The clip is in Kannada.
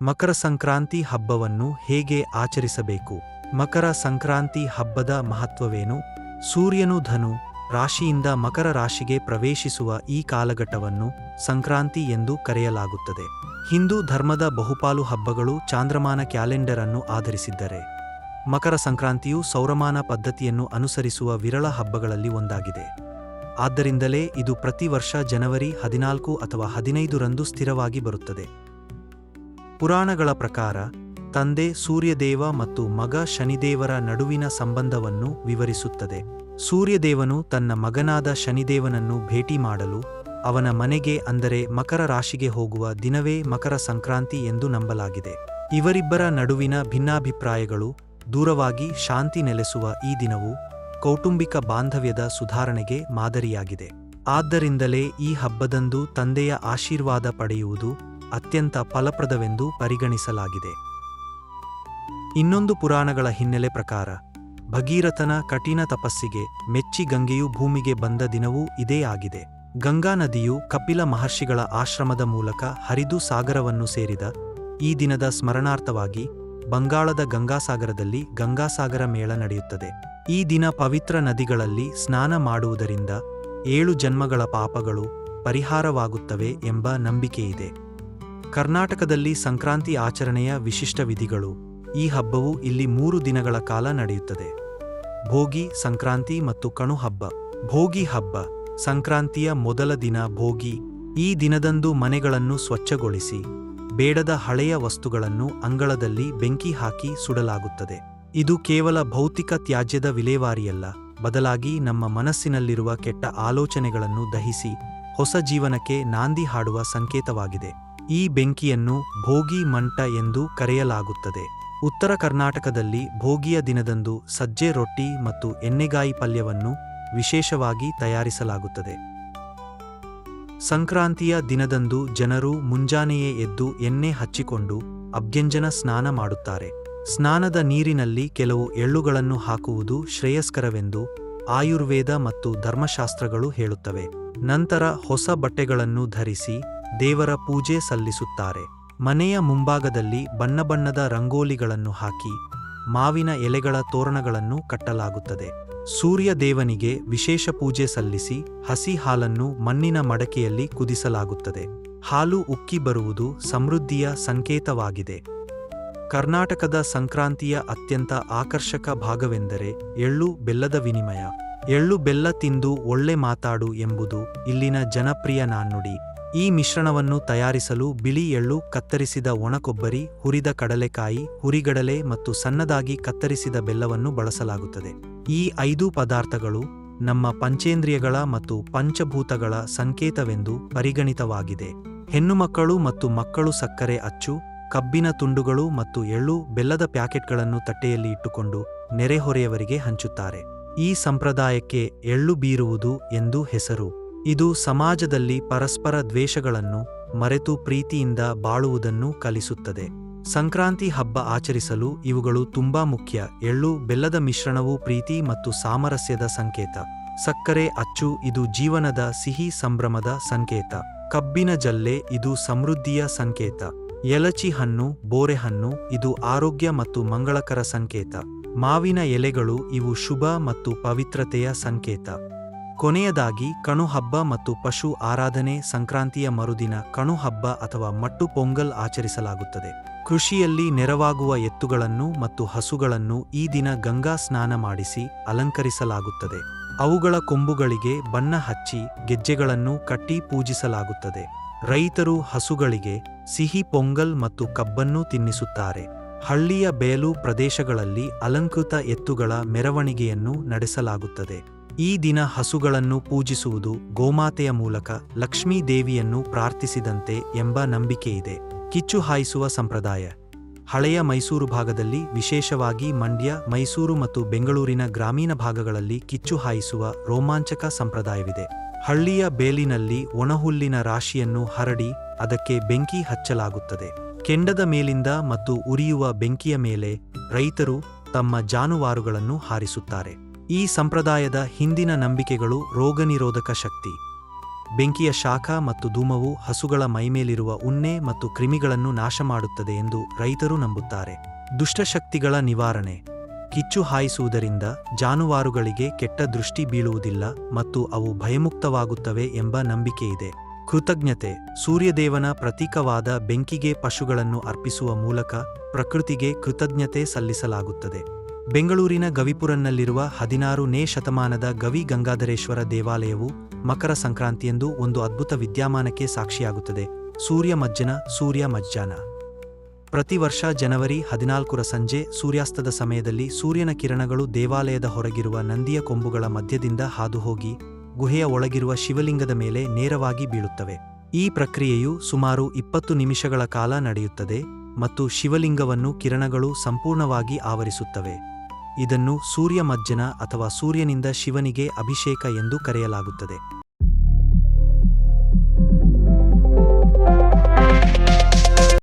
ಮಕರ ಸಂಕ್ರಾಂತಿ ಹಬ್ಬವನ್ನು ಹೇಗೆ ಆಚರಿಸಬೇಕು? ಮಕರ ಸಂಕ್ರಾಂತಿ ಹಬ್ಬದ ಮಹತ್ವವೇನು? ಸೂರ್ಯನು ಧನು ರಾಶಿಯಿಂದ ಮಕರ ರಾಶಿಗೆ ಪ್ರವೇಶಿಸುವ ಈ ಕಾಲಘಟ್ಟವನ್ನು ಸಂಕ್ರಾಂತಿ ಎಂದು ಕರೆಯಲಾಗುತ್ತದೆ. ಹಿಂದೂ ಧರ್ಮದ ಬಹುಪಾಲು ಹಬ್ಬಗಳು ಚಾಂದ್ರಮಾನ ಕ್ಯಾಲೆಂಡರ್ ಅನ್ನು ಆಧರಿಸಿದ್ದರೆ, ಮಕರ ಸಂಕ್ರಾಂತಿಯು ಸೌರಮಾನ ಪದ್ಧತಿಯನ್ನು ಅನುಸರಿಸುವ ವಿರಳ ಹಬ್ಬಗಳಲ್ಲಿ ಒಂದಾಗಿದೆ. ಆದ್ದರಿಂದಲೇ ಇದು ಪ್ರತಿ ವರ್ಷ ಜನವರಿ 14 ಅಥವಾ 15 ರಂದು ಸ್ಥಿರವಾಗಿ ಬರುತ್ತದೆ. ಪುರಾಣಗಳ ಪ್ರಕಾರ, ತಂದೆ ಸೂರ್ಯದೇವ ಮತ್ತು ಮಗ ಶನಿದೇವರ ನಡುವಿನ ಸಂಬಂಧವನ್ನು ವಿವರಿಸುತ್ತದೆ. ಸೂರ್ಯದೇವನು ತನ್ನ ಮಗನಾದ ಶನಿದೇವನನ್ನು ಭೇಟಿ ಮಾಡಲು ಅವನ ಮನೆಗೆ, ಅಂದರೆ ಮಕರ ರಾಶಿಗೆ ಹೋಗುವ ದಿನವೇ ಮಕರ ಸಂಕ್ರಾಂತಿ ಎಂದು ನಂಬಲಾಗಿದೆ. ಇವರಿಬ್ಬರ ನಡುವಿನ ಭಿನ್ನಾಭಿಪ್ರಾಯಗಳು ದೂರವಾಗಿ ಶಾಂತಿ ನೆಲೆಸುವ ಈ ದಿನವು ಕೌಟುಂಬಿಕ ಬಾಂಧವ್ಯದ ಸುಧಾರಣೆಗೆ ಮಾದರಿಯಾಗಿದೆ. ಆದ್ದರಿಂದಲೇ ಈ ಹಬ್ಬದಂದು ತಂದೆಯ ಆಶೀರ್ವಾದ ಪಡೆಯುವುದು ಅತ್ಯಂತ ಫಲಪ್ರದವೆಂದು ಪರಿಗಣಿಸಲಾಗಿದೆ. ಇನ್ನೊಂದು ಪುರಾಣಗಳ ಹಿನ್ನೆಲೆ ಪ್ರಕಾರ, ಭಗೀರಥನ ಕಠಿಣ ತಪಸ್ಸಿಗೆ ಮೆಚ್ಚಿ ಗಂಗೆಯು ಭೂಮಿಗೆ ಬಂದ ದಿನವೂ ಇದೇ ಆಗಿದೆ. ಗಂಗಾ ನದಿಯು ಕಪಿಲ ಮಹರ್ಷಿಗಳ ಆಶ್ರಮದ ಮೂಲಕ ಹರಿದು ಸಾಗರವನ್ನು ಸೇರಿದ ಈ ದಿನದ ಸ್ಮರಣಾರ್ಥವಾಗಿ ಬಂಗಾಳದ ಗಂಗಾಸಾಗರದಲ್ಲಿ ಗಂಗಾಸಾಗರ ಮೇಳ ನಡೆಯುತ್ತದೆ. ಈ ದಿನ ಪವಿತ್ರ ನದಿಗಳಲ್ಲಿ ಸ್ನಾನ ಮಾಡುವುದರಿಂದ 7 ಜನ್ಮಗಳ ಪಾಪಗಳು ಪರಿಹಾರವಾಗುತ್ತವೆ ಎಂಬ ನಂಬಿಕೆಯಿದೆ. ಕರ್ನಾಟಕದಲ್ಲಿ ಸಂಕ್ರಾಂತಿ ಆಚರಣೆಯ ವಿಶಿಷ್ಟ ವಿಧಿಗಳು. ಈ ಹಬ್ಬವು ಇಲ್ಲಿ 3 ದಿನಗಳ ಕಾಲ ನಡೆಯುತ್ತದೆ. ಭೋಗಿ, ಸಂಕ್ರಾಂತಿ ಮತ್ತು ಕಣು ಹಬ್ಬ. ಭೋಗಿ ಹಬ್ಬ. ಸಂಕ್ರಾಂತಿಯ ಮೊದಲ ದಿನ ಭೋಗಿ. ಈ ದಿನದಂದು ಮನೆಗಳನ್ನು ಸ್ವಚ್ಛಗೊಳಿಸಿ ಬೇಡದ ಹಳೆಯ ವಸ್ತುಗಳನ್ನು ಅಂಗಳದಲ್ಲಿ ಬೆಂಕಿ ಹಾಕಿ ಸುಡಲಾಗುತ್ತದೆ. ಇದು ಕೇವಲ ಭೌತಿಕ ತ್ಯಾಜ್ಯದ ವಿಲೇವಾರಿಯಲ್ಲ, ಬದಲಾಗಿ ನಮ್ಮ ಮನಸ್ಸಿನಲ್ಲಿರುವ ಕೆಟ್ಟ ಆಲೋಚನೆಗಳನ್ನು ದಹಿಸಿ ಹೊಸ ಜೀವನಕ್ಕೆ ನಾಂದಿ ಹಾಡುವ ಸಂಕೇತವಾಗಿದೆ. ಈ ಬೆಂಕಿಯನ್ನು ಭೋಗಿ ಮಂಟ ಎಂದು ಕರೆಯಲಾಗುತ್ತದೆ. ಉತ್ತರ ಕರ್ನಾಟಕದಲ್ಲಿ ಭೋಗಿಯ ದಿನದಂದು ಸಜ್ಜೆ ರೊಟ್ಟಿ ಮತ್ತು ಎಣ್ಣೆಗಾಯಿ ಪಲ್ಯವನ್ನು ವಿಶೇಷವಾಗಿ ತಯಾರಿಸಲಾಗುತ್ತದೆ. ಸಂಕ್ರಾಂತಿಯ ದಿನದಂದು ಜನರು ಮುಂಜಾನೆಯೇ ಎದ್ದು ಎಣ್ಣೆ ಹಚ್ಚಿಕೊಂಡು ಅಭ್ಯಂಜನ ಸ್ನಾನ ಮಾಡುತ್ತಾರೆ. ಸ್ನಾನದ ನೀರಿನಲ್ಲಿ ಕೆಲವು ಎಳ್ಳುಗಳನ್ನು ಹಾಕುವುದು ಶ್ರೇಯಸ್ಕರವೆಂದು ಆಯುರ್ವೇದ ಮತ್ತು ಧರ್ಮಶಾಸ್ತ್ರಗಳು ಹೇಳುತ್ತವೆ. ನಂತರ ಹೊಸ ಬಟ್ಟೆಗಳನ್ನು ಧರಿಸಿ ದೇವರ ಪೂಜೆ ಸಲ್ಲಿಸುತ್ತಾರೆ. ಮನೆಯ ಮುಂಭಾಗದಲ್ಲಿ ಬಣ್ಣ ಬಣ್ಣದ ರಂಗೋಲಿಗಳನ್ನು ಹಾಕಿ ಮಾವಿನ ಎಲೆಗಳ ತೋರಣಗಳನ್ನು ಕಟ್ಟಲಾಗುತ್ತದೆ. ಸೂರ್ಯ ದೇವನಿಗೆ ವಿಶೇಷ ಪೂಜೆ ಸಲ್ಲಿಸಿ ಹಸಿ ಹಾಲನ್ನು ಮಣ್ಣಿನ ಮಡಕೆಯಲ್ಲಿ ಕುದಿಸಲಾಗುತ್ತದೆ. ಹಾಲು ಉಕ್ಕಿ ಬರುವುದು ಸಮೃದ್ಧಿಯ ಸಂಕೇತವಾಗಿದೆ. ಕರ್ನಾಟಕದ ಸಂಕ್ರಾಂತಿಯ ಅತ್ಯಂತ ಆಕರ್ಷಕ ಭಾಗವೆಂದರೆ ಎಳ್ಳು ಬೆಲ್ಲದ ವಿನಿಮಯ. ಎಳ್ಳು ಬೆಲ್ಲ ತಿಂದು ಒಳ್ಳೆ ಮಾತಾಡು ಎಂಬುದು ಇಲ್ಲಿನ ಜನಪ್ರಿಯ ನಾಣ್ಣುಡಿ. ಈ ಮಿಶ್ರಣವನ್ನು ತಯಾರಿಸಲು ಬಿಳಿ ಎಳ್ಳು, ಕತ್ತರಿಸಿದ ಒಣಕೊಬ್ಬರಿ, ಹುರಿದ ಕಡಲೆಕಾಯಿ, ಹುರಿಗಡಲೆ ಮತ್ತು ಸಣ್ಣದಾಗಿ ಕತ್ತರಿಸಿದ ಬೆಲ್ಲವನ್ನು ಬಳಸಲಾಗುತ್ತದೆ. ಈ 5 ಪದಾರ್ಥಗಳು ನಮ್ಮ ಪಂಚೇಂದ್ರಿಯಗಳ ಮತ್ತು ಪಂಚಭೂತಗಳ ಸಂಕೇತವೆಂದು ಪರಿಗಣಿತವಾಗಿದೆ. ಹೆಣ್ಣುಮಕ್ಕಳು ಮತ್ತು ಮಕ್ಕಳು ಸಕ್ಕರೆ ಅಚ್ಚು, ಕಬ್ಬಿನ ತುಂಡುಗಳು ಮತ್ತು ಎಳ್ಳು ಬೆಲ್ಲದ ಪ್ಯಾಕೆಟ್ಗಳನ್ನು ತಟ್ಟೆಯಲ್ಲಿ ಇಟ್ಟುಕೊಂಡು ನೆರೆಹೊರೆಯವರಿಗೆ ಹಂಚುತ್ತಾರೆ. ಈ ಸಂಪ್ರದಾಯಕ್ಕೆ ಎಳ್ಳು ಬೀರುವುದು ಎಂದು ಹೆಸರು. ಇದು ಸಮಾಜದಲ್ಲಿ ಪರಸ್ಪರ ದ್ವೇಷಗಳನ್ನು ಮರೆತು ಪ್ರೀತಿಯಿಂದ ಬಾಳುವುದನ್ನು ಕಲಿಸುತ್ತದೆ. ಸಂಕ್ರಾಂತಿ ಹಬ್ಬ ಆಚರಿಸಲು ಇವುಗಳು ತುಂಬಾ ಮುಖ್ಯ. ಎಳ್ಳು ಬೆಲ್ಲದ ಮಿಶ್ರಣವು ಪ್ರೀತಿ ಮತ್ತು ಸಾಮರಸ್ಯದ ಸಂಕೇತ. ಸಕ್ಕರೆ ಅಚ್ಚು, ಇದು ಜೀವನದ ಸಿಹಿ ಸಂಭ್ರಮದ ಸಂಕೇತ. ಕಬ್ಬಿನ ಜಲ್ಲೆ, ಇದು ಸಮೃದ್ಧಿಯ ಸಂಕೇತ. ಎಲಚಿ ಹಣ್ಣು, ಬೋರೆಹಣ್ಣು, ಇದು ಆರೋಗ್ಯ ಮತ್ತು ಮಂಗಳಕರ ಸಂಕೇತ. ಮಾವಿನ ಎಲೆಗಳು, ಇವು ಶುಭ ಮತ್ತು ಪವಿತ್ರತೆಯ ಸಂಕೇತ. ಕೊನೆಯದಾಗಿ ಕಣು ಹಬ್ಬ ಮತ್ತು ಪಶು ಆರಾಧನೆ. ಸಂಕ್ರಾಂತಿಯ ಮರುದಿನ ಕಣು ಹಬ್ಬ ಅಥವಾ ಮಟ್ಟು ಪೊಂಗಲ್ ಆಚರಿಸಲಾಗುತ್ತದೆ. ಕೃಷಿಯಲ್ಲಿ ನೆರವಾಗುವ ಎತ್ತುಗಳನ್ನು ಮತ್ತು ಹಸುಗಳನ್ನು ಈ ದಿನ ಗಂಗಾ ಸ್ನಾನ ಮಾಡಿಸಿ ಅಲಂಕರಿಸಲಾಗುತ್ತದೆ. ಅವುಗಳ ಕೊಂಬುಗಳಿಗೆ ಬಣ್ಣ ಹಚ್ಚಿ ಗೆಜ್ಜೆಗಳನ್ನು ಕಟ್ಟಿ ಪೂಜಿಸಲಾಗುತ್ತದೆ. ರೈತರು ಹಸುಗಳಿಗೆ ಸಿಹಿ ಪೊಂಗಲ್ ಮತ್ತು ಕಬ್ಬನ್ನು ತಿನ್ನಿಸುತ್ತಾರೆ. ಹಳ್ಳಿಯ ಬಯಲು ಪ್ರದೇಶಗಳಲ್ಲಿ ಅಲಂಕೃತ ಎತ್ತುಗಳ ಮೆರವಣಿಗೆಯನ್ನು ನಡೆಸಲಾಗುತ್ತದೆ. ಈ ದಿನ ಹಸುಗಳನ್ನು ಪೂಜಿಸುವುದು ಗೋಮಾತೆಯ ಮೂಲಕ ಲಕ್ಷ್ಮೀ ದೇವಿಯನ್ನು ಪ್ರಾರ್ಥಿಸಿದಂತೆ ಎಂಬ ನಂಬಿಕೆಯಿದೆ. ಕಿಚ್ಚು ಹಾಯಿಸುವ ಸಂಪ್ರದಾಯ. ಹಳೆಯ ಮೈಸೂರು ಭಾಗದಲ್ಲಿ, ವಿಶೇಷವಾಗಿ ಮಂಡ್ಯ, ಮೈಸೂರು ಮತ್ತು ಬೆಂಗಳೂರಿನ ಗ್ರಾಮೀಣ ಭಾಗಗಳಲ್ಲಿ ಕಿಚ್ಚು ಹಾಯಿಸುವ ರೋಮಾಂಚಕ ಸಂಪ್ರದಾಯವಿದೆ. ಹಳ್ಳಿಯ ಬೇಲಿನಲ್ಲಿ ಒಣಹುಲ್ಲಿನ ರಾಶಿಯನ್ನು ಹರಡಿ ಅದಕ್ಕೆ ಬೆಂಕಿ ಹಚ್ಚಲಾಗುತ್ತದೆ. ಕೆಂಡದ ಮೇಲಿಂದ ಮತ್ತು ಉರಿಯುವ ಬೆಂಕಿಯ ಮೇಲೆ ರೈತರು ತಮ್ಮ ಜಾನುವಾರುಗಳನ್ನು ಹಾರಿಸುತ್ತಾರೆ. ಈ ಸಂಪ್ರದಾಯದ ಹಿಂದಿನ ನಂಬಿಕೆಗಳು ರೋಗನಿರೋಧಕ ಶಕ್ತಿ, ಬೆಂಕಿಯ ಶಾಖ ಮತ್ತು ಧೂಮವು ಹಸುಗಳ ಮೈಮೇಲಿರುವ ಉಣ್ಣೆ ಮತ್ತು ಕ್ರಿಮಿಗಳನ್ನು ನಾಶ ಮಾಡುತ್ತದೆ ಎಂದು ರೈತರು ನಂಬುತ್ತಾರೆ. ದುಷ್ಟಶಕ್ತಿಗಳ ನಿವಾರಣೆ. ಕಿಚ್ಚು ಹಾಯಿಸುವುದರಿಂದ ಜಾನುವಾರುಗಳಿಗೆ ಕೆಟ್ಟ ದೃಷ್ಟಿ ಬೀಳುವುದಿಲ್ಲ ಮತ್ತು ಅವು ಭಯಮುಕ್ತವಾಗುತ್ತವೆ ಎಂಬ ನಂಬಿಕೆಯಿದೆ. ಕೃತಜ್ಞತೆ. ಸೂರ್ಯದೇವನ ಪ್ರತೀಕವಾದ ಬೆಂಕಿಗೆ ಪಶುಗಳನ್ನು ಅರ್ಪಿಸುವ ಮೂಲಕ ಪ್ರಕೃತಿಗೆ ಕೃತಜ್ಞತೆ ಸಲ್ಲಿಸಲಾಗುತ್ತದೆ. ಬೆಂಗಳೂರಿನ ಗವಿಪುರನ್ನಲ್ಲಿರುವ 16ನೇ ಶತಮಾನದ ಗವಿ ಗಂಗಾಧರೇಶ್ವರ ದೇವಾಲಯವು ಮಕರ ಸಂಕ್ರಾಂತಿಯಂದು ಒಂದು ಅದ್ಭುತ ವಿದ್ಯಮಾನಕ್ಕೆ ಸಾಕ್ಷಿಯಾಗುತ್ತದೆ. ಸೂರ್ಯ ಮಜ್ಜನ. ಪ್ರತಿ ವರ್ಷ ಜನವರಿ 14ರ ಸಂಜೆ ಸೂರ್ಯಾಸ್ತದ ಸಮಯದಲ್ಲಿ ಸೂರ್ಯನ ಕಿರಣಗಳು ದೇವಾಲಯದ ಹೊರಗಿರುವ ನಂದಿಯ ಕೊಂಬುಗಳ ಮಧ್ಯದಿಂದ ಹಾದುಹೋಗಿ ಗುಹೆಯ ಒಳಗಿರುವ ಶಿವಲಿಂಗದ ಮೇಲೆ ನೇರವಾಗಿ ಬೀಳುತ್ತವೆ. ಈ ಪ್ರಕ್ರಿಯೆಯು ಸುಮಾರು 20 ನಿಮಿಷಗಳ ಕಾಲ ನಡೆಯುತ್ತದೆ ಮತ್ತು ಶಿವಲಿಂಗವನ್ನು ಕಿರಣಗಳು ಸಂಪೂರ್ಣವಾಗಿ ಆವರಿಸುತ್ತವೆ. ಇದನ್ನು ಸೂರ್ಯ ಮಜ್ಜನ ಅಥವಾ ಸೂರ್ಯನಿಂದ ಶಿವನಿಗೆ ಅಭಿಷೇಕ ಎಂದು ಕರೆಯಲಾಗುತ್ತದೆ.